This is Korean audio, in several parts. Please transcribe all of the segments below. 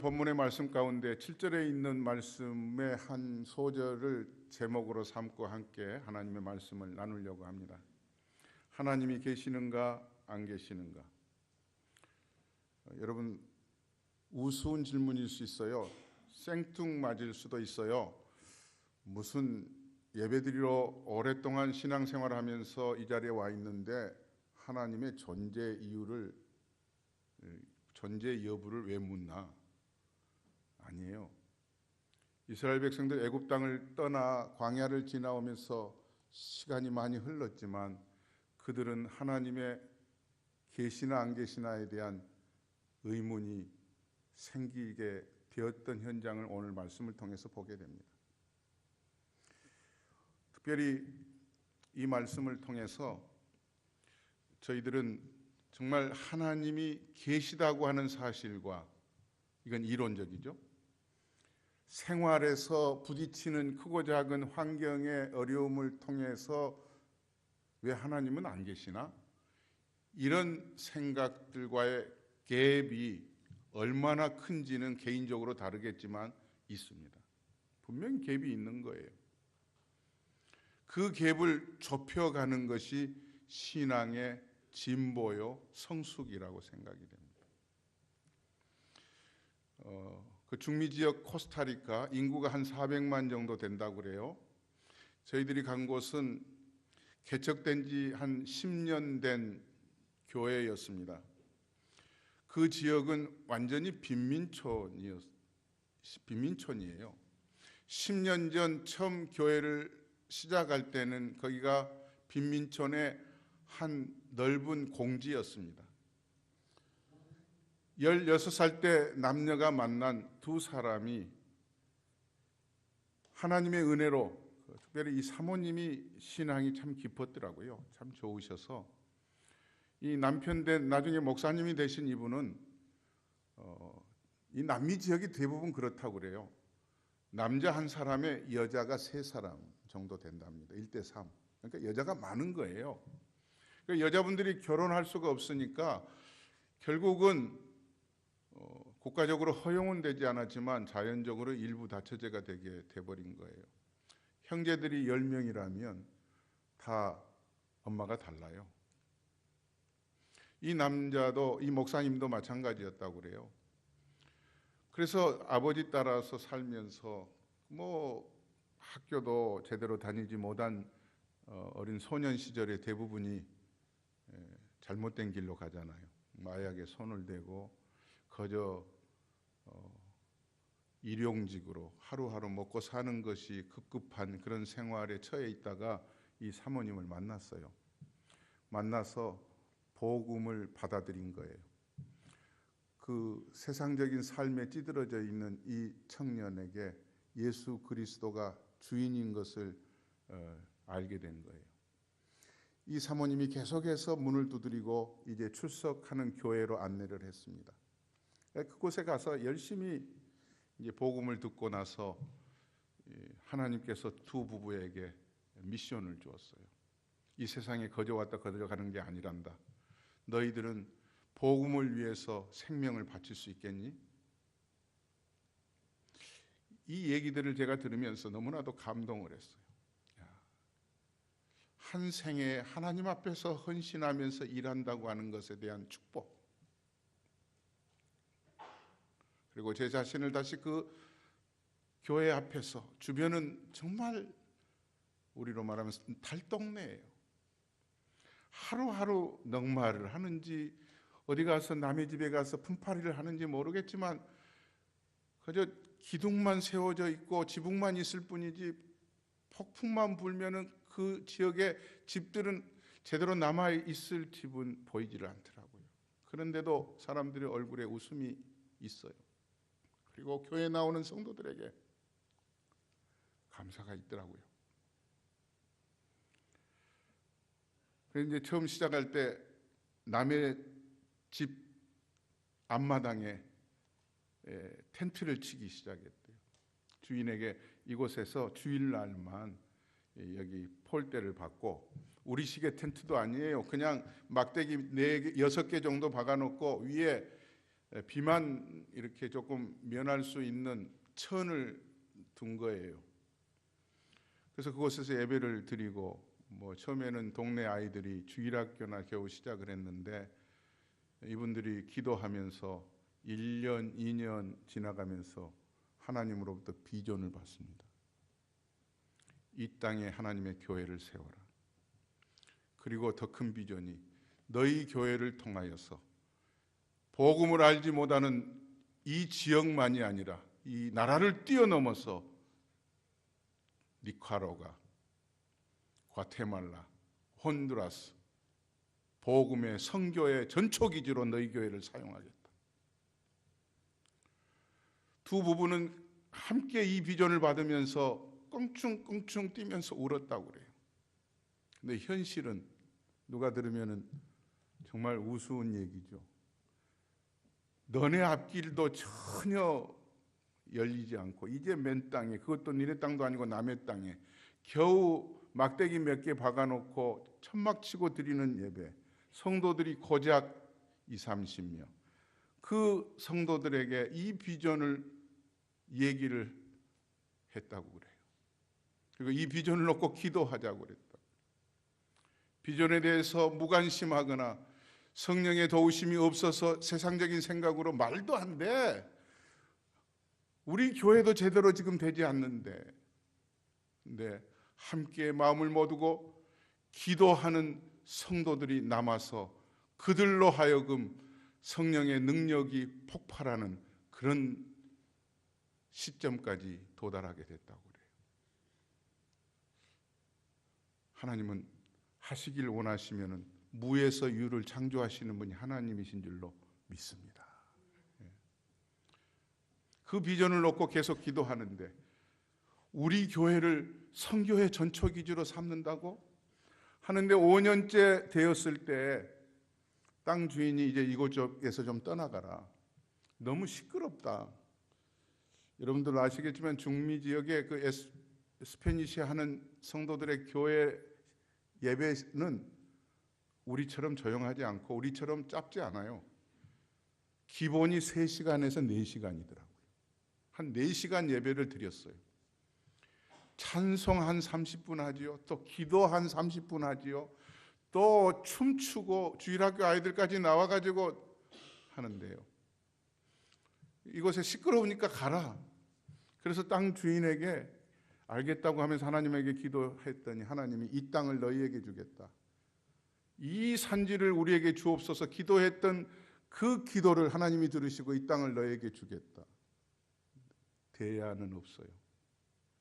본문의 말씀 가운데 7절에 있는 말씀의 한 소절을 제목으로 삼고 함께 하나님의 말씀을 나누려고 합니다. 하나님이 계시는가 안 계시는가? 여러분, 우스운 질문일 수 있어요. 생뚱맞을 수도 있어요. 무슨 예배드리러 오랫동안 신앙생활을 하면서 이 자리에 와 있는데 하나님의 존재 여부를 왜 묻나? 아니에요. 이스라엘 백성들 애굽 땅을 떠나 광야를 지나오면서 시간이 많이 흘렀지만 그들은 하나님의 계시나 안 계시나에 대한 의문이 생기게 되었던 현장을 오늘 말씀을 통해서 보게 됩니다. 특별히 이 말씀을 통해서 저희들은 정말 하나님이 계시다고 하는 사실과, 이건 이론적이죠, 생활에서 부딪히는 크고 작은 환경의 어려움을 통해서 왜 하나님은 안 계시나? 이런 생각들과의 갭이 얼마나 큰지는 개인적으로 다르겠지만 있습니다. 분명히 갭이 있는 거예요. 그 갭을 좁혀가는 것이 신앙의 진보요 성숙이라고 생각이 됩니다. 그 중미 지역 코스타리카 인구가 한 400만 정도 된다고 그래요. 저희들이 간 곳은 개척된 지 한 10년 된 교회였습니다. 그 지역은 완전히 빈민촌이에요. 10년 전 처음 교회를 시작할 때는 거기가 빈민촌의 한 넓은 공지였습니다. 16살 때 남녀가 만난 두 사람이 하나님의 은혜로, 특별히 이 사모님이 신앙이 참 깊었더라고요. 참 좋으셔서 이 남편 된 나중에 목사님이 되신 이분은 이 남미 지역이 대부분 그렇다고 그래요. 남자 한 사람에 여자가 3사람 정도 된답니다. 1대3. 그러니까 여자가 많은 거예요. 그러니까 여자분들이 결혼할 수가 없으니까 결국은 국가적으로 허용은 되지 않았지만 자연적으로 일부 다처제가 되게 돼버린 거예요. 형제들이 10명이라면 다 엄마가 달라요. 이 남자도, 이 목사님도 마찬가지였다고 그래요. 그래서 아버지 따라서 살면서 학교도 제대로 다니지 못한 어린 소년 시절의 대부분이 잘못된 길로 가잖아요. 마약에 손을 대고 거저 일용직으로 하루하루 먹고 사는 것이 급급한 그런 생활에 처해 있다가 이 사모님을 만났어요. 만나서 복음을 받아들인 거예요. 그 세상적인 삶에 찌들어져 있는 이 청년에게 예수 그리스도가 주인인 것을 알게 된 거예요. 이 사모님이 계속해서 문을 두드리고 이제 출석하는 교회로 안내를 했습니다. 그곳에 가서 열심히 이제 복음을 듣고 나서 하나님께서 두 부부에게 미션을 주었어요. 이 세상에 거저 왔다 거저 가는 게 아니란다. 너희들은 복음을 위해서 생명을 바칠 수 있겠니? 이 얘기들을 제가 들으면서 너무나도 감동을 했어요. 한 생에 하나님 앞에서 헌신하면서 일한다고 하는 것에 대한 축복, 그리고 제 자신을 다시 그 교회 앞에서, 주변은 정말 우리로 말하면 달동네예요. 하루하루 넉마를 하는지 어디 가서 남의 집에 가서 품팔이를 하는지 모르겠지만 그저 기둥만 세워져 있고 지붕만 있을 뿐이지 폭풍만 불면은 그 지역의 집들은 제대로 남아 있을 집은 보이지를 않더라고요. 그런데도 사람들의 얼굴에 웃음이 있어요. 그리고 교회에 나오는 성도들에게 감사가 있더라고요. 그래서 이제 처음 시작할 때 남의 집 앞마당에 텐트를 치기 시작했대요. 주인에게 이곳에서 주일날만 여기 폴대를 받고, 우리식의 텐트도 아니에요. 그냥 막대기 4개, 6개 정도 박아놓고 위에 비만 이렇게 조금 면할 수 있는 천을 둔 거예요. 그래서 그곳에서 예배를 드리고 처음에는 동네 아이들이 주일학교나 겨우 시작을 했는데 이분들이 기도하면서 1년, 2년 지나가면서 하나님으로부터 비전을 받습니다. 이 땅에 하나님의 교회를 세워라. 그리고 더 큰 비전이 너희 교회를 통하여서 복음을 알지 못하는 이 지역만이 아니라 이 나라를 뛰어넘어서 니카라과, 과테말라, 혼두라스 복음의 선교의 전초기지로 너희 교회를 사용하겠다. 두 부부는 함께 이 비전을 받으면서 껑충껑충 뛰면서 울었다고 그래요. 근데 현실은 누가 들으면 정말 우스운 얘기죠. 너네 앞길도 전혀 열리지 않고 이제 맨 땅에, 그것도 니네 땅도 아니고 남의 땅에 겨우 막대기 몇 개 박아놓고 천막 치고 드리는 예배, 성도들이 고작 20-30명, 그 성도들에게 이 비전을 얘기를 했다고 그래요. 그리고 이 비전을 놓고 기도하자고 그랬다. 비전에 대해서 무관심하거나 성령의 도우심이 없어서 세상적인 생각으로 말도 안 돼. 우리 교회도 제대로 지금 되지 않는데. 근데 함께 마음을 모두고 기도하는 성도들이 남아서 그들로 하여금 성령의 능력이 폭발하는 그런 시점까지 도달하게 됐다고 그래요. 하나님은 하시길 원하시면은 무에서 유를 창조하시는 분이 하나님이신 줄로 믿습니다. 그 비전을 놓고 계속 기도하는데 우리 교회를 선교의 전초기지로 삼는다고 하는데 5년째 되었을 때 땅 주인이 이제 이곳에서 좀 떠나가라. 너무 시끄럽다. 여러분들 아시겠지만 중미 지역의 그 스페니시 하는 성도들의 교회 예배는 우리처럼 조용하지 않고 우리처럼 짧지 않아요. 기본이 3시간에서 4시간이더라고요. 한 4시간 예배를 드렸어요. 찬송 한 30분 하지요. 또 기도 한 30분 하지요. 또 춤추고 주일학교 아이들까지 나와가지고 하는데요. 이곳에 시끄러우니까 가라. 그래서 땅 주인에게 알겠다고 하면서 하나님에게 기도했더니 하나님이 이 땅을 너희에게 주겠다. 이 산지를 우리에게 주옵소서 기도했던 그 기도를 하나님이 들으시고 이 땅을 너희에게 주겠다. 대안은 없어요.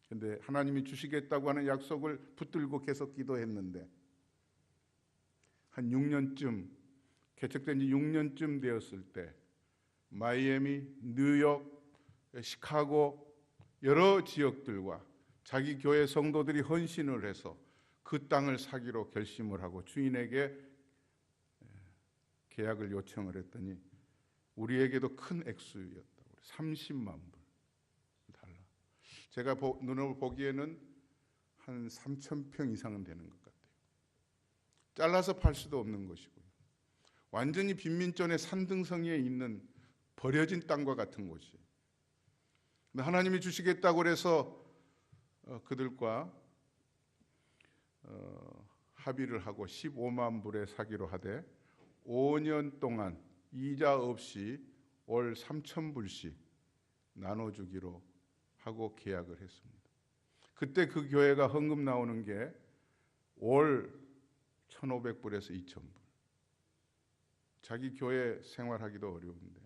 그런데 하나님이 주시겠다고 하는 약속을 붙들고 계속 기도했는데 한 6년쯤, 개척된 지 6년쯤 되었을 때 마이애미, 뉴욕, 시카고 여러 지역들과 자기 교회 성도들이 헌신을 해서 그 땅을 사기로 결심을 하고 주인에게 계약을 요청을 했더니 우리에게도 큰 액수였다고. 30만 불 달러. 제가 눈으로 보기에는 한 3,000평 이상은 되는 것 같아요. 잘라서 팔 수도 없는 것이고요. 완전히 빈민촌의 산등성이에 있는 버려진 땅과 같은 곳이에요. 하나님이 주시겠다고 해서 그들과 합의를 하고 15만 불에 사기로 하되 5년 동안 이자 없이 월 3,000불씩 나눠주기로 하고 계약을 했습니다. 그때 그 교회가 헌금 나오는 게 월 1,500불에서 2,000불. 자기 교회 생활하기도 어려운데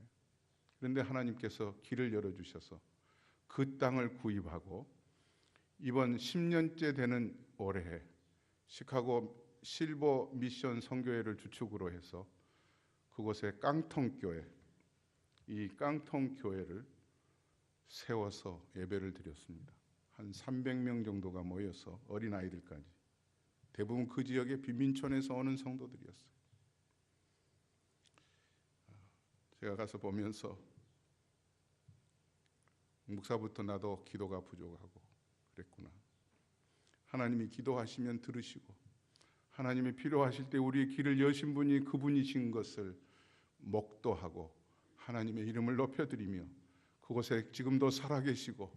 그런데 하나님께서 길을 열어주셔서 그 땅을 구입하고 이번 10년째 되는 올해 시카고 실버 미션 선교회를 주축으로 해서 그곳에 깡통교회, 이 깡통교회를 세워서 예배를 드렸습니다. 한 300명 정도가 모여서 어린아이들까지 대부분 그 지역의 빈민촌에서 오는 성도들이었어요. 제가 가서 보면서 목사부터 나도 기도가 부족하고 그랬구나. 하나님이 기도하시면 들으시고 하나님이 필요하실 때 우리의 길을 여신 분이 그분이신 것을 목도하고 하나님의 이름을 높여드리며 그곳에 지금도 살아계시고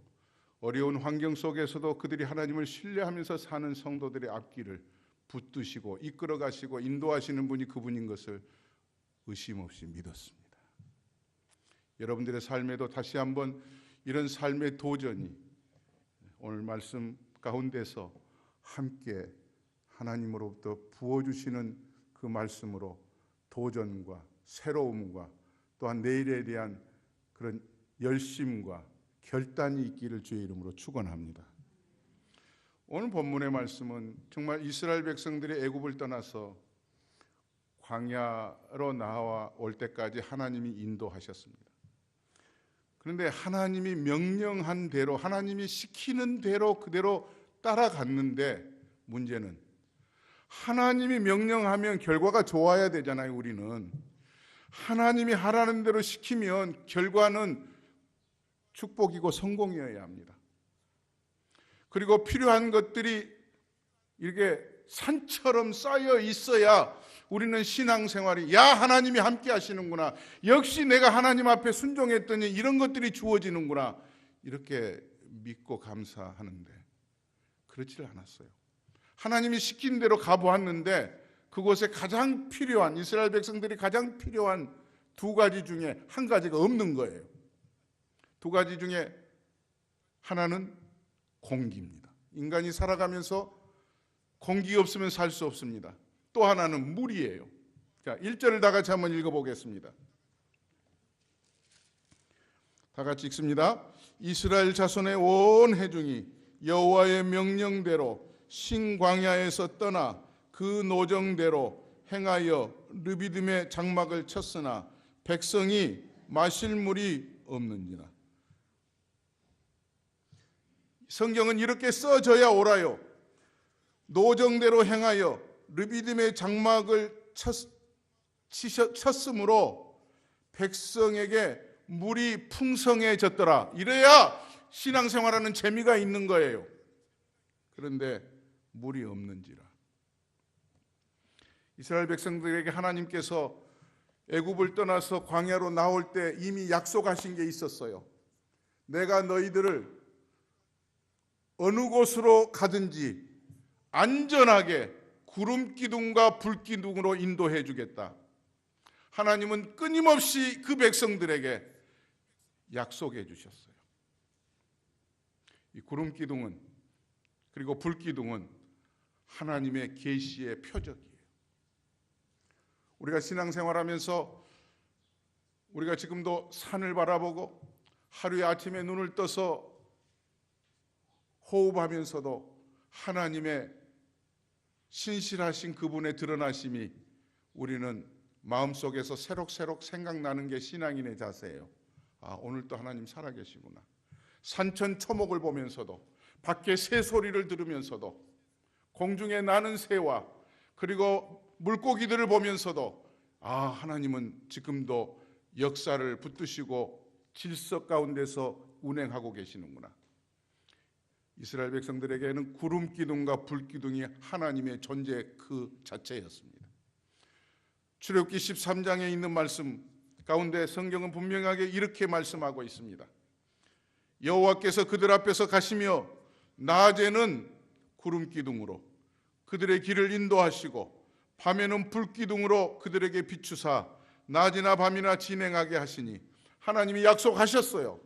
어려운 환경 속에서도 그들이 하나님을 신뢰하면서 사는 성도들의 앞길을 붙드시고 이끌어 가시고 인도하시는 분이 그분인 것을 의심 없이 믿었습니다. 여러분들의 삶에도 다시 한번 이런 삶의 도전이 오늘 말씀 가운데서 함께 하나님으로부터 부어주시는 그 말씀으로 도전과 새로움과 또한 내일에 대한 그런 열심과 결단이 있기를 주의 이름으로 축원합니다. 오늘 본문의 말씀은 정말 이스라엘 백성들이 애굽을 떠나서 광야로 나와 올 때까지 하나님이 인도하셨습니다. 그런데 하나님이 명령한 대로, 하나님이 시키는 대로 그대로 따라갔는데 문제는 하나님이 명령하면 결과가 좋아야 되잖아요. 우리는 하나님이 하라는 대로 시키면 결과는 축복이고 성공이어야 합니다. 그리고 필요한 것들이 이렇게 산처럼 쌓여 있어야 우리는 신앙생활이 야 하나님이 함께 하시는구나, 역시 내가 하나님 앞에 순종했더니 이런 것들이 주어지는구나, 이렇게 믿고 감사하는데 그렇지 않았어요. 하나님이 시킨 대로 가보았는데 그곳에 가장 필요한, 이스라엘 백성들이 가장 필요한 두 가지 중에 한 가지가 없는 거예요. 두 가지 중에 하나는 공기입니다. 인간이 살아가면서 공기 없으면 살 수 없습니다. 또 하나는 물이에요. 자, 1절을 다 같이 한번 읽어보겠습니다. 다 같이 읽습니다. 이스라엘 자손의 온 회중이 여호와의 명령대로 신광야에서 떠나 그 노정대로 행하여 르비딤의 장막을 쳤으나 백성이 마실 물이 없는지라. 성경은 이렇게 써져야 옳아요. 노정대로 행하여 르비딤의 장막을 쳤으므로 백성에게 물이 풍성해졌더라. 이래야 신앙생활하는 재미가 있는 거예요. 그런데 물이 없는지라. 이스라엘 백성들에게 하나님께서 애굽을 떠나서 광야로 나올 때 이미 약속하신 게 있었어요. 내가 너희들을 어느 곳으로 가든지 안전하게 구름 기둥과 불 기둥으로 인도해 주겠다. 하나님은 끊임없이 그 백성들에게 약속해 주셨어요. 이 구름 기둥은, 그리고 불 기둥은 하나님의 계시의 표적이에요. 우리가 신앙생활하면서 우리가 지금도 산을 바라보고 하루에 아침에 눈을 떠서 호흡하면서도 하나님의 신실하신 그분의 드러나심이 우리는 마음속에서 새록새록 생각나는 게 신앙인의 자세예요. 아, 오늘 또 하나님 살아계시구나. 산천 초목을 보면서도, 밖에 새 소리를 들으면서도, 공중에 나는 새와 그리고 물고기들을 보면서도 아, 하나님은 지금도 역사를 붙드시고 질서 가운데서 운행하고 계시는구나. 이스라엘 백성들에게는 구름 기둥과 불 기둥이 하나님의 존재 그 자체였습니다. 출애굽기 13장에 있는 말씀 가운데 성경은 분명하게 이렇게 말씀하고 있습니다. 여호와께서 그들 앞에서 가시며 낮에는 구름 기둥으로 그들의 길을 인도하시고 밤에는 불 기둥으로 그들에게 비추사 낮이나 밤이나 진행하게 하시니, 하나님이 약속하셨어요.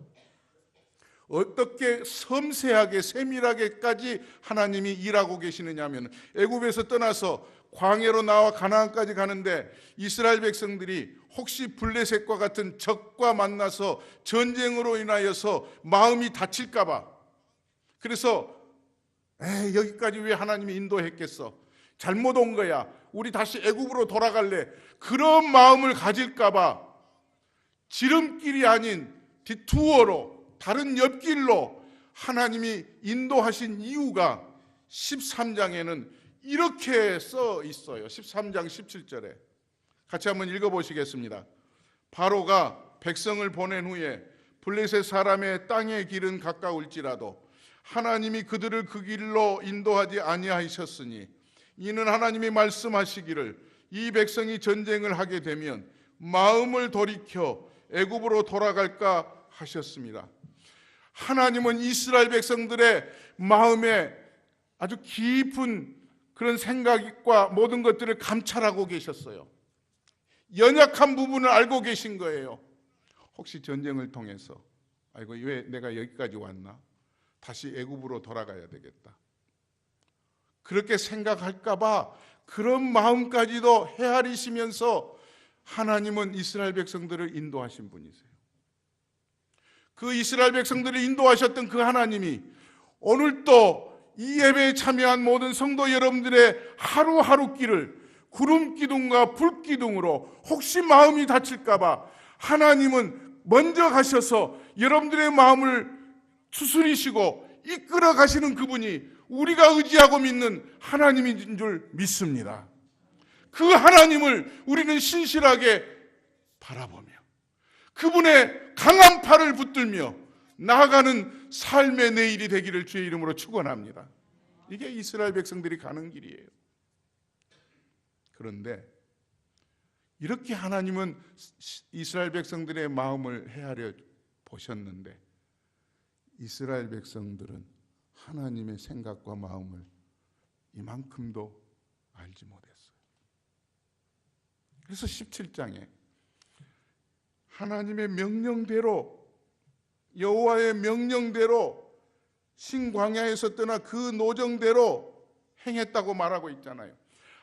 어떻게 섬세하게 세밀하게까지 하나님이 일하고 계시느냐 하면, 애굽에서 떠나서 광야로 나와 가나안까지 가는데 이스라엘 백성들이 혹시 블레셋과 같은 적과 만나서 전쟁으로 인하여서 마음이 다칠까 봐, 그래서 여기까지 왜 하나님이 인도했겠어, 잘못 온 거야, 우리 다시 애굽으로 돌아갈래, 그런 마음을 가질까 봐 지름길이 아닌 디투어로, 다른 옆길로 하나님이 인도하신 이유가 13장에는 이렇게 써 있어요. 13장 17절에 같이 한번 읽어보시겠습니다. 바로가 백성을 보낸 후에 블레셋 사람의 땅의 길은 가까울지라도 하나님이 그들을 그 길로 인도하지 아니하셨으니, 이는 하나님이 말씀하시기를 이 백성이 전쟁을 하게 되면 마음을 돌이켜 애굽으로 돌아갈까 하셨습니다. 하나님은 이스라엘 백성들의 마음에 아주 깊은 그런 생각과 모든 것들을 감찰하고 계셨어요. 연약한 부분을 알고 계신 거예요. 혹시 전쟁을 통해서 아이고 왜 내가 여기까지 왔나? 다시 애굽으로 돌아가야 되겠다. 그렇게 생각할까 봐 그런 마음까지도 헤아리시면서 하나님은 이스라엘 백성들을 인도하신 분이세요. 그 이스라엘 백성들을 인도하셨던 그 하나님이 오늘도 이 예배에 참여한 모든 성도 여러분들의 하루하루 길을 구름 기둥과 불 기둥으로 혹시 마음이 다칠까 봐 하나님은 먼저 가셔서 여러분들의 마음을 추스리시고 이끌어 가시는 그분이 우리가 의지하고 믿는 하나님인 줄 믿습니다. 그 하나님을 우리는 신실하게 바라보며 그분의 강한 팔을 붙들며 나아가는 삶의 내일이 되기를 주의 이름으로 축원합니다. 이게 이스라엘 백성들이 가는 길이에요. 그런데 이렇게 하나님은 이스라엘 백성들의 마음을 헤아려 보셨는데 이스라엘 백성들은 하나님의 생각과 마음을 이만큼도 알지 못했어요. 그래서 17장에 하나님의 명령대로 여호와의 명령대로 신광야에서 떠나 그 노정대로 행했다고 말하고 있잖아요.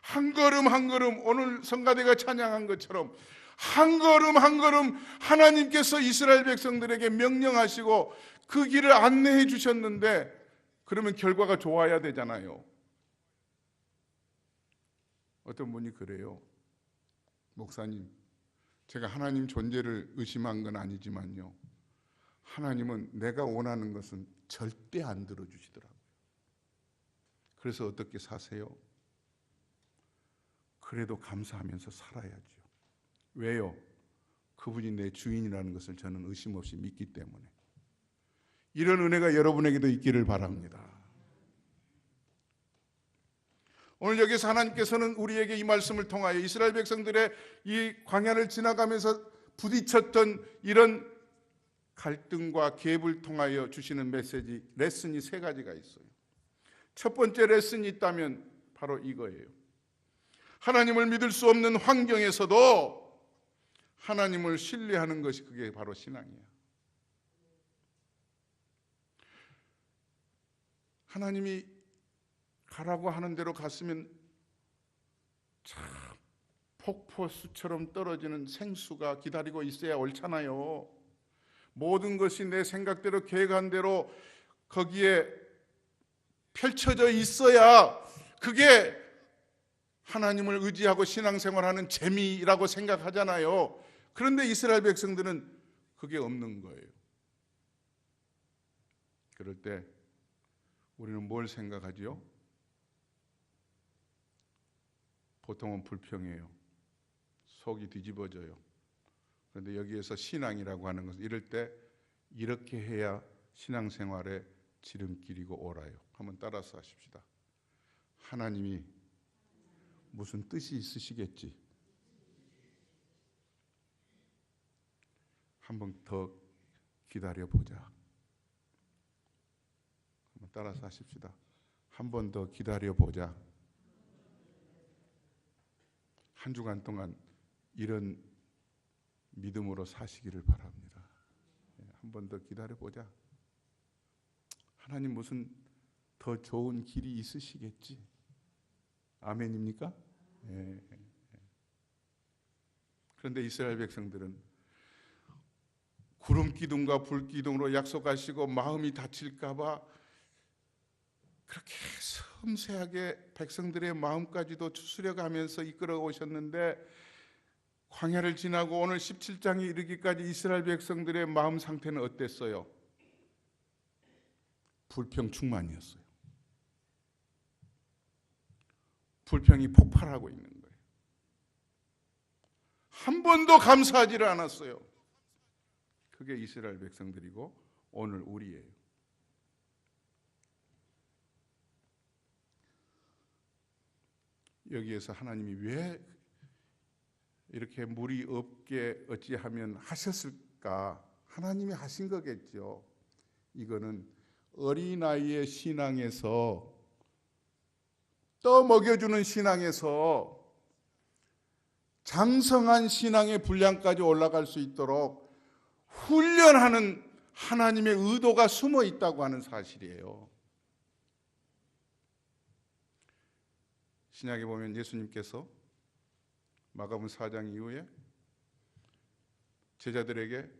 한 걸음 한 걸음 오늘 성가대가 찬양한 것처럼 한 걸음 한 걸음 하나님께서 이스라엘 백성들에게 명령하시고 그 길을 안내해 주셨는데 그러면 결과가 좋아야 되잖아요. 어떤 분이 그래요. 목사님, 제가 하나님 존재를 의심한 건 아니지만요. 하나님은 내가 원하는 것은 절대 안 들어주시더라고요. 그래서 어떻게 사세요? 그래도 감사하면서 살아야죠. 왜요? 그분이 내 주인이라는 것을 저는 의심 없이 믿기 때문에. 이런 은혜가 여러분에게도 있기를 바랍니다. 오늘 여기서 하나님께서는 우리에게 이 말씀을 통하여 이스라엘 백성들의 이 광야를 지나가면서 부딪혔던 이런 갈등과 갭을 통하여 주시는 메시지, 레슨이 세 가지가 있어요. 첫 번째 레슨이 있다면 바로 이거예요. 하나님을 믿을 수 없는 환경에서도 하나님을 신뢰하는 것이 그게 바로 신앙이에요. 하나님이 가라고 하는 대로 갔으면 참 폭포수처럼 떨어지는 생수가 기다리고 있어야 옳잖아요. 모든 것이 내 생각대로 계획한 대로 거기에 펼쳐져 있어야 그게 하나님을 의지하고 신앙생활하는 재미라고 생각하잖아요. 그런데 이스라엘 백성들은 그게 없는 거예요. 그럴 때 우리는 뭘 생각하지요? 보통은 불평해요. 속이 뒤집어져요. 그런데 여기에서 신앙이라고 하는 것은 이럴 때 이렇게 해야 신앙생활의 지름길이고 옳아요. 한번 따라서 하십시다. 하나님이 무슨 뜻이 있으시겠지. 한번 더 기다려보자. 한번 따라서 하십시다. 한 번 더 기다려보자. 한 주간 동안 이런 믿음으로 사시기를 바랍니다. 한 번 더 기다려보자. 하나님 무슨 더 좋은 길이 있으시겠지. 아멘입니까? 예. 그런데 이스라엘 백성들은 구름 기둥과 불 기둥으로 약속하시고 마음이 다칠까 봐 그렇게 섬세하게 백성들의 마음까지도 추스려가면서 이끌어 오셨는데 광야를 지나고 오늘 17장에 이르기까지 이스라엘 백성들의 마음 상태는 어땠어요? 불평 충만이었어요. 불평이 폭발하고 있는 거예요. 한 번도 감사하지를 않았어요. 그게 이스라엘 백성들이고 오늘 우리예요. 여기에서 하나님이 왜 이렇게 물이 없게 어찌하면 하셨을까? 하나님이 하신 거겠죠. 이거는 어린아이의 신앙에서, 떠먹여주는 신앙에서 장성한 신앙의 분량까지 올라갈 수 있도록 훈련하는 하나님의 의도가 숨어 있다고 하는 사실이에요. 신약에 보면 예수님께서 마가복음 4장 이후에 제자들에게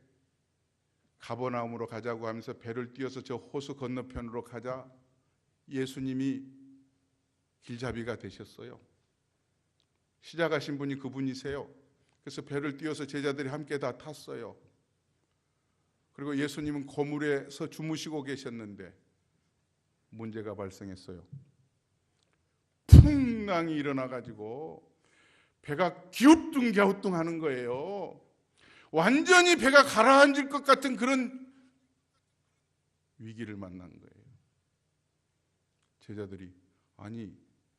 가버나움으로 가자고 하면서 배를 띄워서 저 호수 건너편으로 가자 예수님이 길잡이가 되셨어요. 시작하신 분이 그분이세요. 그래서 배를 띄워서 제자들이 함께 다 탔어요. 그리고 예수님은 고물에서 주무시고 계셨는데 문제가 발생했어요. 풍랑이 일어나가지고 배가 기우뚱갸우뚱 하는 거예요. 완전히 배가 가라앉을 것 같은 그런 위기를 만난 거예요. 제자들이 아니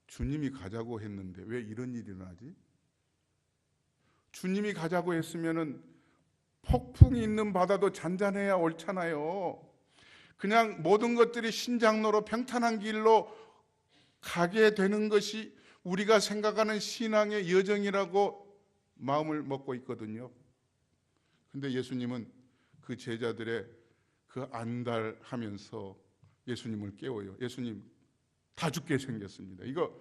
주님이 가자고 했는데 왜 이런 일이 일어나지? 주님이 가자고 했으면은 폭풍이 있는 바다도 잔잔해야 옳잖아요. 그냥 모든 것들이 신장로로 평탄한 길로 가게 되는 것이 우리가 생각하는 신앙의 여정이라고 마음을 먹고 있거든요. 근데 예수님은 그 제자들의 그 안달하면서 예수님을 깨워요. 예수님 다 죽게 생겼습니다. 이거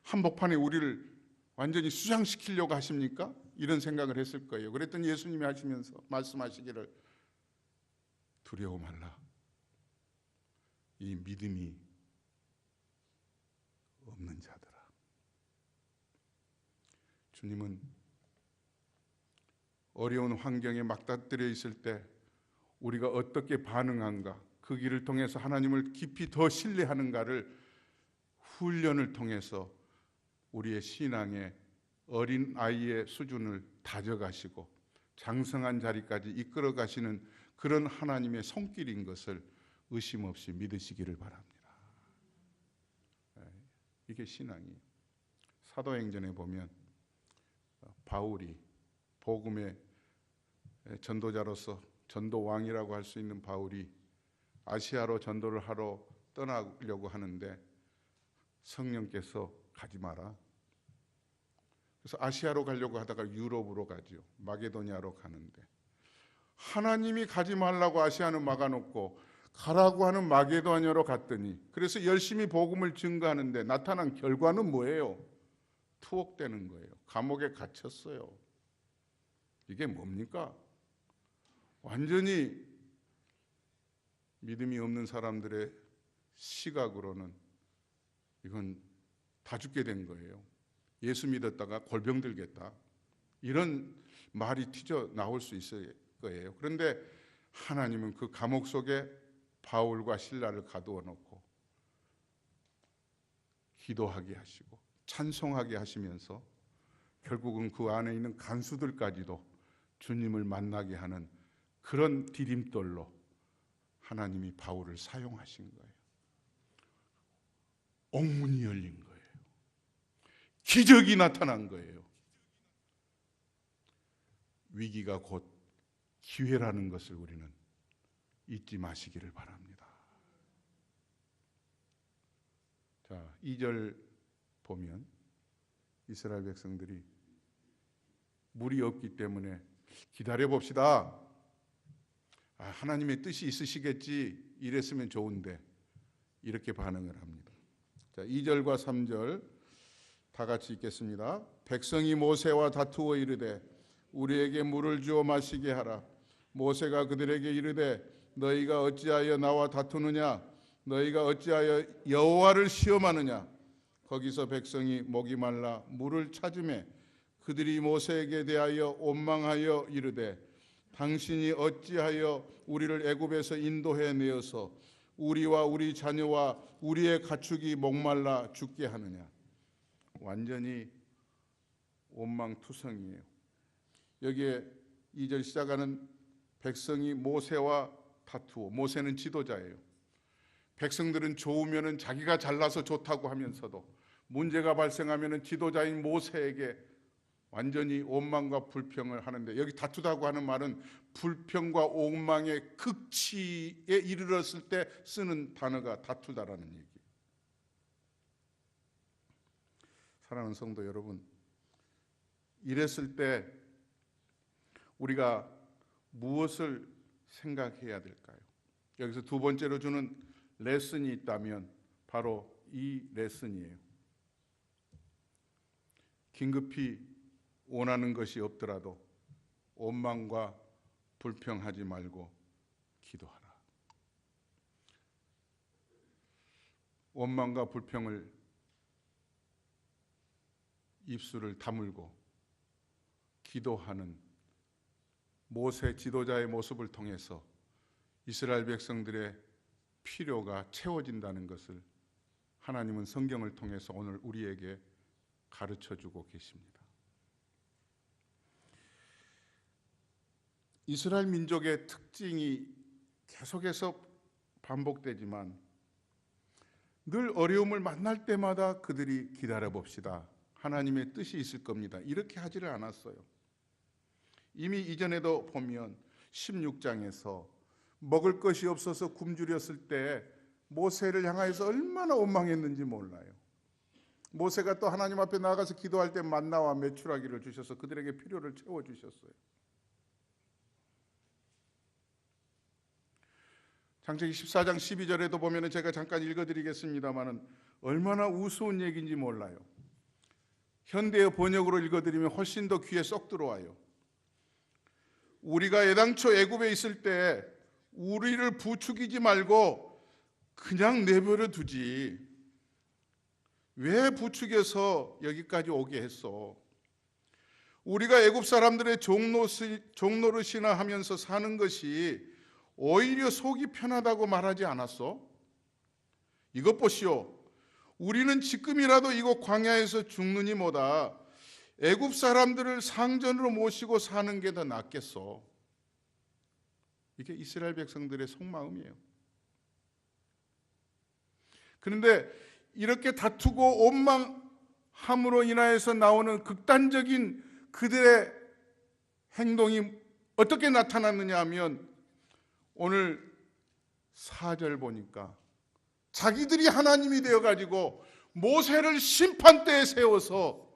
한복판에 우리를 완전히 수상시키려고 하십니까? 이런 생각을 했을 거예요. 그랬더니 예수님이 하시면서 말씀하시기를 두려워 말라. 이 믿음이 없는 자들아. 주님은 어려운 환경에 막다뜨려 있을 때 우리가 어떻게 반응한가, 그 길을 통해서 하나님을 깊이 더 신뢰하는가를 훈련을 통해서 우리의 신앙의 어린 아이의 수준을 다져가시고 장성한 자리까지 이끌어 가시는 그런 하나님의 손길인 것을 의심 없이 믿으시기를 바랍니다. 이게 신앙이에요. 사도행전에 보면 바울이 복음의 전도자로서 전도왕이라고 할 수 있는 바울이 아시아로 전도를 하러 떠나려고 하는데 성령께서 가지 마라. 그래서 아시아로 가려고 하다가 유럽으로 가죠. 마게도니아로 가는데 하나님이 가지 말라고 아시아는 막아놓고 가라고 하는 마게도니아로 갔더니, 그래서 열심히 복음을 증거하는데 나타난 결과는 뭐예요? 투옥되는 거예요. 감옥에 갇혔어요. 이게 뭡니까? 완전히 믿음이 없는 사람들의 시각으로는 이건 다 죽게 된 거예요. 예수 믿었다가 골병 들겠다, 이런 말이 튀져 나올 수 있을 거예요. 그런데 하나님은 그 감옥 속에 바울과 실라를 가두어 놓고 기도하게 하시고 찬송하게 하시면서 결국은 그 안에 있는 간수들까지도 주님을 만나게 하는 그런 디딤돌로 하나님이 바울을 사용하신 거예요. 옥문이 열린 거예요. 기적이 나타난 거예요. 위기가 곧 기회라는 것을 우리는 잊지 마시기를 바랍니다. 자, 2절 보면 이스라엘 백성들이 물이 없기 때문에 기다려 봅시다. 하나님의 뜻이 있으시겠지, 이랬으면 좋은데 이렇게 반응을 합니다. 자, 2절과 3절 다 같이 읽겠습니다. 백성이 모세와 다투어 이르되 우리에게 물을 주어 마시게 하라. 모세가 그들에게 이르되 너희가 어찌하여 나와 다투느냐? 너희가 어찌하여 여호와를 시험하느냐? 거기서 백성이 목이 말라 물을 찾으매 그들이 모세에게 대하여 원망하여 이르되 당신이 어찌하여 우리를 애굽에서 인도해 내어서 우리와 우리 자녀와 우리의 가축이 목말라 죽게 하느냐? 완전히 원망투성이에요. 여기에 2절 시작하는 백성이 모세와 다투어, 모세는 지도자예요. 백성들은 좋으면 자기가 잘나서 좋다고 하면서도 문제가 발생하면 지도자인 모세에게 완전히 원망과 불평을 하는데, 여기 다투다고 하는 말은 불평과 원망의 극치에 이르렀을 때 쓰는 단어가 다투다라는 얘기. 사랑하는 성도 여러분, 이랬을 때 우리가 무엇을 생각해야 될까요? 여기서 두 번째로 주는 레슨이 있다면 바로 이 레슨이에요. 긴급히 원하는 것이 없더라도 원망과 불평하지 말고 기도하라. 원망과 불평을 입술을 다물고 기도하는 모세 지도자의 모습을 통해서 이스라엘 백성들의 필요가 채워진다는 것을 하나님은 성경을 통해서 오늘 우리에게 가르쳐주고 계십니다. 이스라엘 민족의 특징이 계속해서 반복되지만 늘 어려움을 만날 때마다 그들이 기다려봅시다, 하나님의 뜻이 있을 겁니다, 이렇게 하지를 않았어요. 이미 이전에도 보면 16장에서 먹을 것이 없어서 굶주렸을 때 모세를 향하여서 얼마나 원망했는지 몰라요. 모세가 또 하나님 앞에 나가서 기도할 때 만나와 메추라기를 주셔서 그들에게 필요를 채워주셨어요. 창세기 14장 12절에도 보면 제가 잠깐 읽어드리겠습니다만 얼마나 우스운 얘기인지 몰라요. 현대의 번역으로 읽어드리면 훨씬 더 귀에 쏙 들어와요. 우리가 애당초 애굽에 있을 때 우리를 부추기지 말고 그냥 내버려 두지, 왜 부추겨서 여기까지 오게 했어? 우리가 애굽 사람들의 종노릇이나 하면서 사는 것이 오히려 속이 편하다고 말하지 않았어? 이것 보시오, 우리는 지금이라도 이곳 광야에서 죽느니 뭐다 애굽 사람들을 상전으로 모시고 사는 게 더 낫겠어. 이게 이스라엘 백성들의 속마음이에요. 그런데 이렇게 다투고 원망함으로 인하여서 나오는 극단적인 그들의 행동이 어떻게 나타났느냐 하면 오늘 4절 보니까 자기들이 하나님이 되어가지고 모세를 심판대에 세워서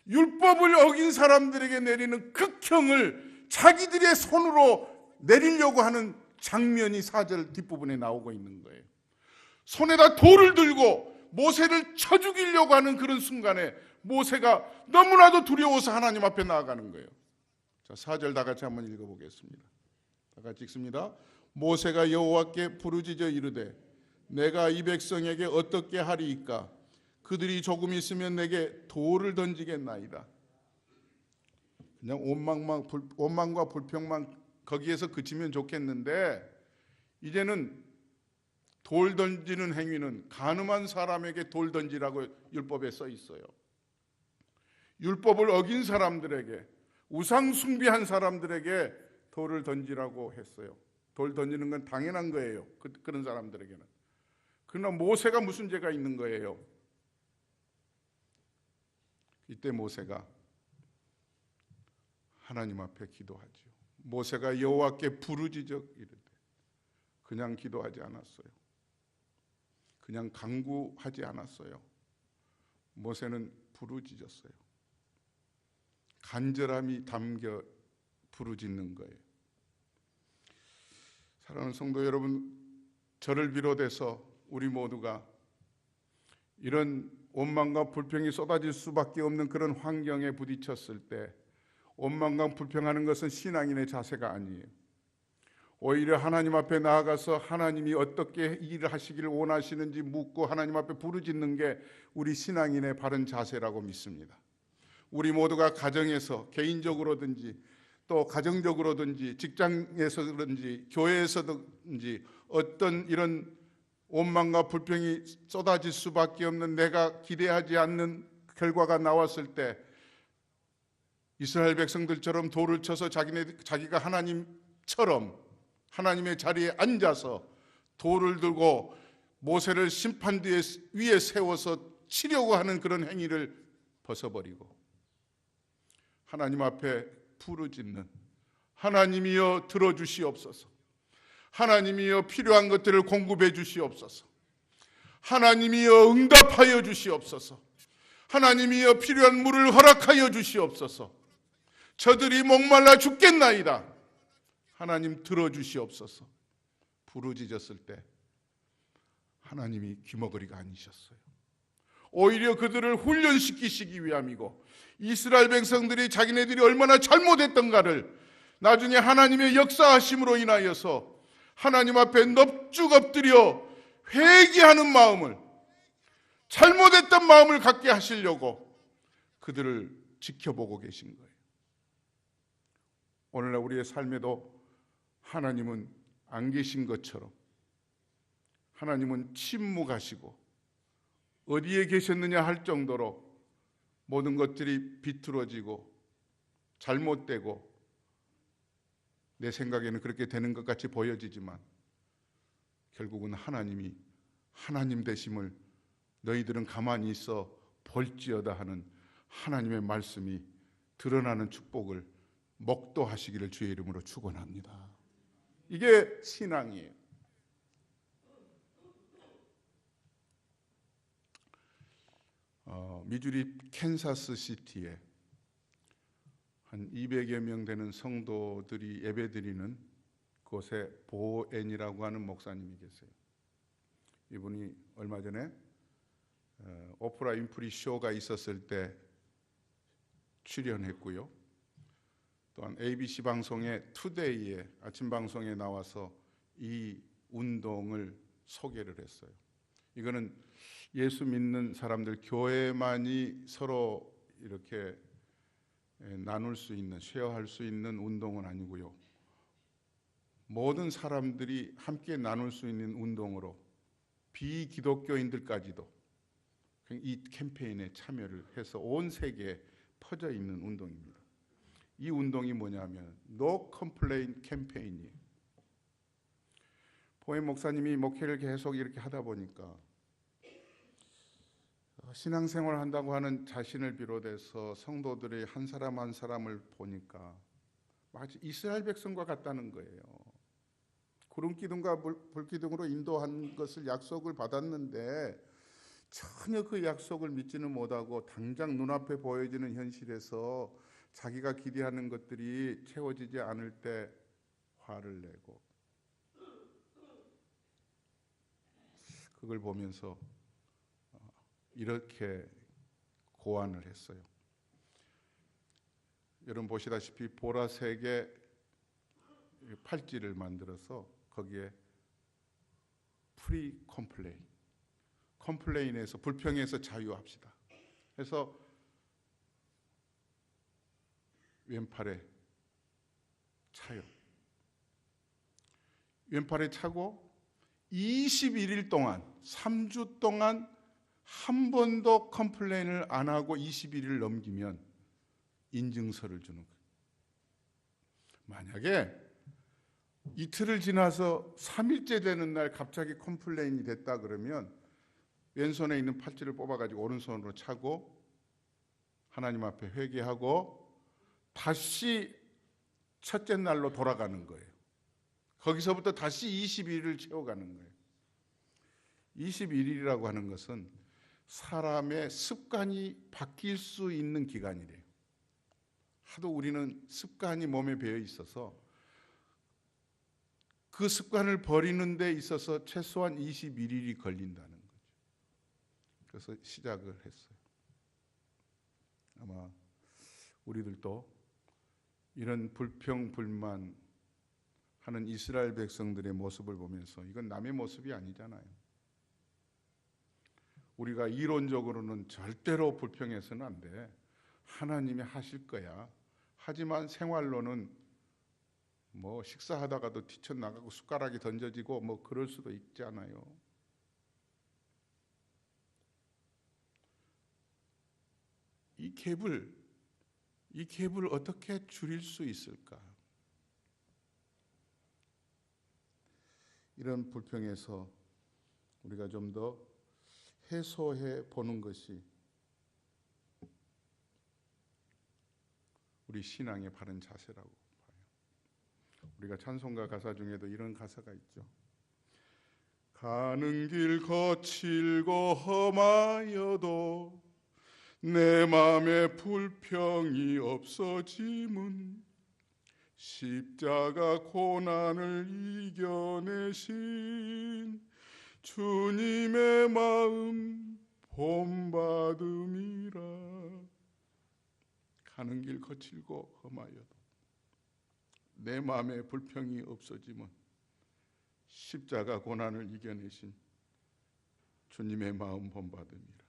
율법을 어긴 사람들에게 내리는 극형을 자기들의 손으로 내리려고 하는 장면이 4절 뒷부분에 나오고 있는 거예요. 손에다 돌을 들고 모세를 쳐 죽이려고 하는 그런 순간에 모세가 너무나도 두려워서 하나님 앞에 나아가는 거예요. 자, 4절 다 같이 한번 읽어보겠습니다. 다 같이 읽습니다. 모세가 여호와께 부르짖어 이르되 내가 이 백성에게 어떻게 하리이까? 그들이 조금 있으면 내게 돌을 던지겠나이다. 그냥 원망과 불평만 거기에서 그치면 좋겠는데 이제는 돌 던지는 행위는 간음한 사람에게 돌 던지라고 율법에 써 있어요. 율법을 어긴 사람들에게, 우상 숭배한 사람들에게 돌을 던지라고 했어요. 돌 던지는 건 당연한 거예요. 그런 사람들에게는. 그러나 모세가 무슨 죄가 있는 거예요? 이때 모세가 하나님 앞에 기도하죠. 모세가 여호와께 부르짖어 이르되, 그냥 기도하지 않았어요. 그냥 간구하지 않았어요. 모세는 부르짖었어요. 간절함이 담겨 부르짖는 거예요. 사랑하는 성도 여러분, 저를 비롯해서 우리 모두가 이런 원망과 불평이 쏟아질 수밖에 없는 그런 환경에 부딪혔을 때 원망과 불평하는 것은 신앙인의 자세가 아니에요. 오히려 하나님 앞에 나아가서 하나님이 어떻게 일을 하시기를 원하시는지 묻고 하나님 앞에 부르짖는 게 우리 신앙인의 바른 자세라고 믿습니다. 우리 모두가 가정에서 개인적으로든지 또 가정적으로든지 직장에서든지 교회에서든지 어떤 이런 원망과 불평이 쏟아질 수밖에 없는 내가 기대하지 않는 결과가 나왔을 때 이스라엘 백성들처럼 돌을 쳐서 자기가 하나님처럼 하나님의 자리에 앉아서 돌을 들고 모세를 심판 위에 세워서 치려고 하는 그런 행위를 벗어버리고 하나님 앞에 부르짖는 하나님이여 들어주시옵소서. 하나님이여 필요한 것들을 공급해 주시옵소서. 하나님이여 응답하여 주시옵소서. 하나님이여 필요한 물을 허락하여 주시옵소서. 저들이 목말라 죽겠나이다. 하나님 들어주시옵소서. 부르짖었을 때 하나님이 귀머거리가 아니셨어요. 오히려 그들을 훈련시키시기 위함이고, 이스라엘 백성들이 자기네들이 얼마나 잘못했던가를 나중에 하나님의 역사하심으로 인하여서 하나님 앞에 넙죽 엎드려 회개하는 마음을, 잘못했던 마음을 갖게 하시려고 그들을 지켜보고 계신 거예요. 오늘날 우리의 삶에도 하나님은 안 계신 것처럼, 하나님은 침묵하시고 어디에 계셨느냐 할 정도로 모든 것들이 비뚤어지고 잘못되고, 내 생각에는 그렇게 되는 것 같이 보여지지만 결국은 하나님이 하나님 되심을 너희들은 가만히 있어 볼지어다 하는 하나님의 말씀이 드러나는 축복을 목도하시기를 주의 이름으로 축원합니다. 이게 신앙이에요. 미주리 캔사스 시티에 한 200여 명 되는 성도들이 예배드리는 곳에 보앤이라고 하는 목사님이 계세요. 이분이 얼마 전에 오프라 윈프리 쇼가 있었을 때 출연했고요. 또한 ABC 방송의 투데이의 아침 방송에 나와서 이 운동을 소개를 했어요. 이거는 예수 믿는 사람들, 교회만이 서로 이렇게 나눌 수 있는, 쉐어할 수 있는 운동은 아니고요. 모든 사람들이 함께 나눌 수 있는 운동으로 비기독교인들까지도 이 캠페인에 참여를 해서 온 세계에 퍼져 있는 운동입니다. 이 운동이 뭐냐면 No Complaint 캠페인이에요. 보혜 목사님이 목회를 계속 이렇게 하다 보니까 신앙생활을 한다고 하는 자신을 비롯해서 성도들의 한 사람 한 사람을 보니까 마치 이스라엘 백성과 같다는 거예요. 구름 기둥과 불 기둥으로 인도한 것을 약속을 받았는데 전혀 그 약속을 믿지는 못하고 당장 눈앞에 보여지는 현실에서 자기가 기대하는 것들이 채워지지 않을 때 화를 내고, 그걸 보면서 이렇게 고안을 했어요. 여러분 보시다시피 보라색의 팔찌를 만들어서 거기에 프리 컴플레인, 컴플레인에서, 불평에서 자유합시다 해서 왼팔에 차요. 왼팔에 차고 21일 동안, 3주 동안 한 번도 컴플레인을 안 하고 21일을 넘기면 인증서를 주는 거예요. 만약에 이틀을 지나서 3일째 되는 날 갑자기 컴플레인이 됐다 그러면 왼손에 있는 팔찌를 뽑아가지고 오른손으로 차고 하나님 앞에 회개하고 다시 첫째 날로 돌아가는 거예요. 거기서부터 다시 21일을 채워가는 거예요. 21일이라고 하는 것은 사람의 습관이 바뀔 수 있는 기간이래요. 하도 우리는 습관이 몸에 배어 있어서 그 습관을 버리는 데 있어서 최소한 21일이 걸린다는 거죠. 그래서 시작을 했어요. 아마 우리들도 이런 불평, 불만 하는 이스라엘 백성들의 모습을 보면서 이건 남의 모습이 아니잖아요. 우리가 이론적으로는 절대로 불평해서는 안 돼. 하나님이 하실 거야. 하지만 생활로는 뭐 식사하다가도 뛰쳐나가고 숟가락이 던져지고 뭐 그럴 수도 있잖아요. 이 갭을 어떻게 줄일 수 있을까? 이런 불평에서 우리가 좀 더 해소해 보는 것이 우리 신앙의 바른 자세라고 봐요. 우리가 찬송가 가사 중에도 이런 가사가 있죠. 가는 길 거칠고 험하여도 내 맘에 불평이 없어짐은 십자가 고난을 이겨내신 주님의 마음 본받음이라. 가는 길 거칠고 험하여도 내 마음에 불평이 없어짐은 십자가 고난을 이겨내신 주님의 마음 본받음이라.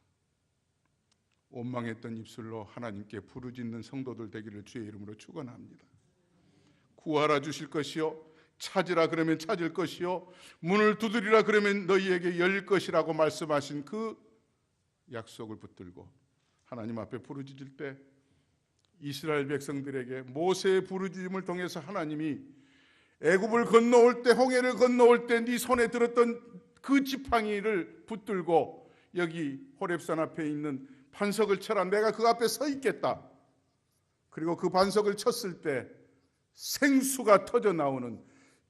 원망했던 입술로 하나님께 부르짖는 성도들 되기를 주의 이름으로 축원합니다. 구하라 주실 것이요, 찾으라 그러면 찾을 것이요, 문을 두드리라 그러면 너희에게 열릴 것이라고 말씀하신 그 약속을 붙들고 하나님 앞에 부르짖을 때 이스라엘 백성들에게 모세의 부르짖음을 통해서 하나님이 애굽을 건너올 때, 홍해를 건너올 때 네 손에 들었던 그 지팡이를 붙들고 여기 호렙산 앞에 있는 반석을 쳐라, 내가 그 앞에 서 있겠다. 그리고 그 반석을 쳤을 때 생수가 터져 나오는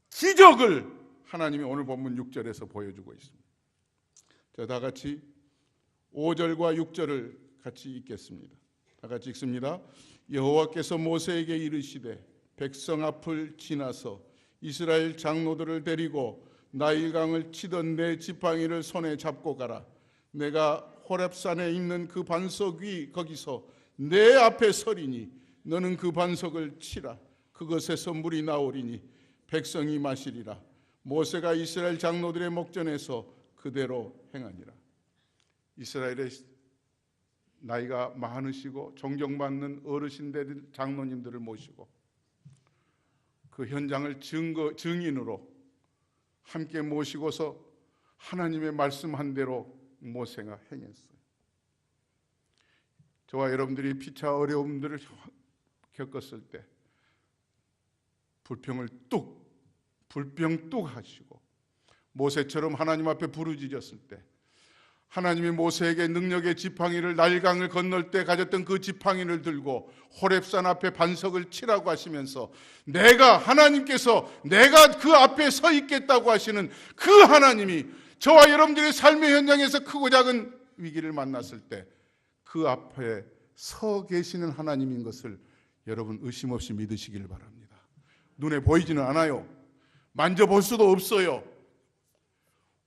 기적을 하나님이 오늘 본문 6절에서 보여주고 있습니다. 자, 다 같이 5절과 6절을 같이 읽겠습니다. 다 같이 읽습니다. 여호와께서 모세에게 이르시되 백성 앞을 지나서 이스라엘 장로들을 데리고 나일강을 치던 내 지팡이를 손에 잡고 가라. 내가 호렙산에 있는 그 반석 위 거기서 내 앞에 서리니 너는 그 반석을 치라. 그것에서 물이 나오리니 백성이 마시리라. 모세가 이스라엘 장로들의 목전에서 그대로 행하니라. 이스라엘의 나이가 많으시고 존경받는 어르신들, 장로님들을 모시고 그 현장을 증인으로 함께 모시고서 하나님의 말씀한 대로 모세가 행했어요. 저와 여러분들이 피차 어려움들을 겪었을 때 불평 뚝 하시고 모세처럼 하나님 앞에 부르짖었을 때 하나님이 모세에게 능력의 지팡이를 나일강을 건널 때 가졌던 그 지팡이를 들고 호렙산 앞에 반석을 치라고 하시면서 하나님께서 내가 그 앞에 서 있겠다고 하시는 그 하나님이 저와 여러분들의 삶의 현장에서 크고 작은 위기를 만났을 때 그 앞에 서 계시는 하나님인 것을 여러분 의심 없이 믿으시길 바랍니다. 눈에 보이지는 않아요. 만져볼 수도 없어요.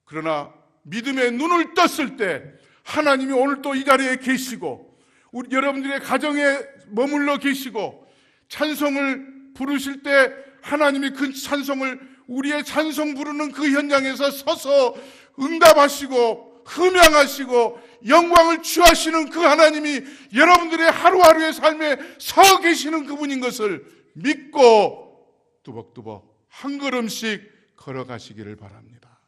그러나 믿음의 눈을 떴을 때 하나님이 오늘 또 이 자리에 계시고 우리 여러분들의 가정에 머물러 계시고 찬송을 부르실 때 하나님이 그 찬송을 우리의 찬송 부르는 그 현장에서 서서 응답하시고 흠양하시고 영광을 취하시는 그 하나님이 여러분들의 하루하루의 삶에 서 계시는 그분인 것을 믿고 두벅두벅 한 걸음씩 걸어가시기를 바랍니다.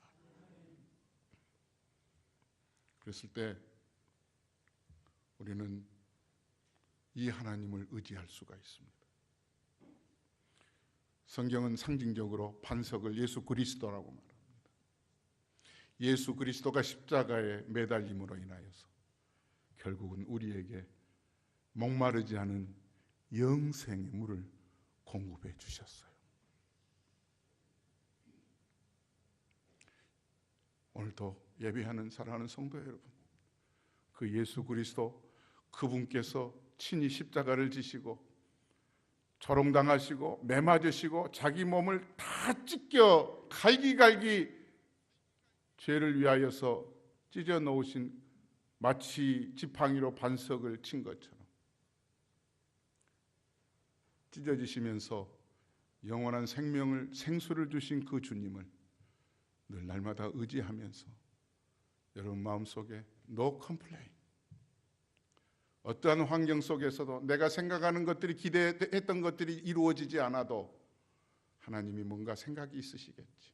그랬을 때 우리는 이 하나님을 의지할 수가 있습니다. 성경은 상징적으로 반석을 예수 그리스도라고 말합니다. 예수 그리스도가 십자가에 매달림으로 인하여서 결국은 우리에게 목마르지 않은 영생의 물을 공급해 주셨어요. 오늘도 예배하는 사랑하는 성도 여러분, 그 예수 그리스도 그분께서 친히 십자가를 지시고 조롱당하시고 매 맞으시고 자기 몸을 다 찢겨 갈기갈기 죄를 위하여서 찢어 놓으신 마치 지팡이로 반석을 친 것처럼 찢어지시면서 영원한 생수를 주신 그 주님을 늘 날마다 의지하면서 여러분 마음속에 no complain, 어떠한 환경 속에서도 내가 생각하는 것들이 기대했던 것들이 이루어지지 않아도 하나님이 뭔가 생각이 있으시겠지.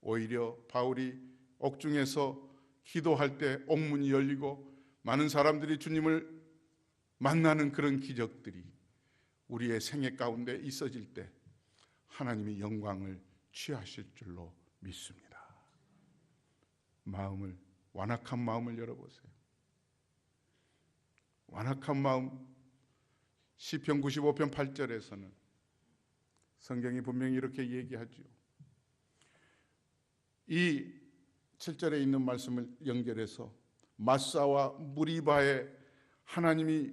오히려 바울이 옥중에서 기도할 때 옥문이 열리고 많은 사람들이 주님을 만나는 그런 기적들이 우리의 생애 가운데 있어질 때 하나님이 영광을 취하실 줄로 믿습니다. 완악한 마음을 열어보세요. 완악한 마음, 시편 95편 8절에서는 성경이 분명히 이렇게 얘기하죠. 이 7절에 있는 말씀을 연결해서 마사와 무리바에 하나님이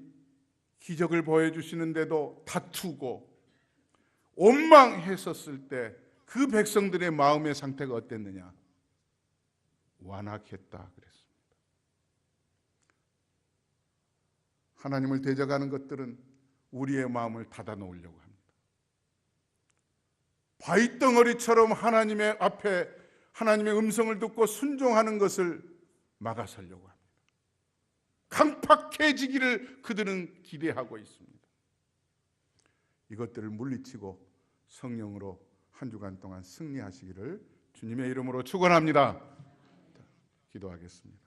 기적을 보여주시는데도 다투고 원망했었을 때 그 백성들의 마음의 상태가 어땠느냐? 완악했다 그랬습니다. 하나님을 대적하는 것들은 우리의 마음을 닫아 놓으려고 합니다. 바위덩어리처럼 하나님의 앞에 하나님의 음성을 듣고 순종하는 것을 막아서려고 합니다. 강팍해지기를 그들은 기대하고 있습니다. 이것들을 물리치고 성령으로 한 주간 동안 승리하시기를 주님의 이름으로 축원합니다. 기도하겠습니다.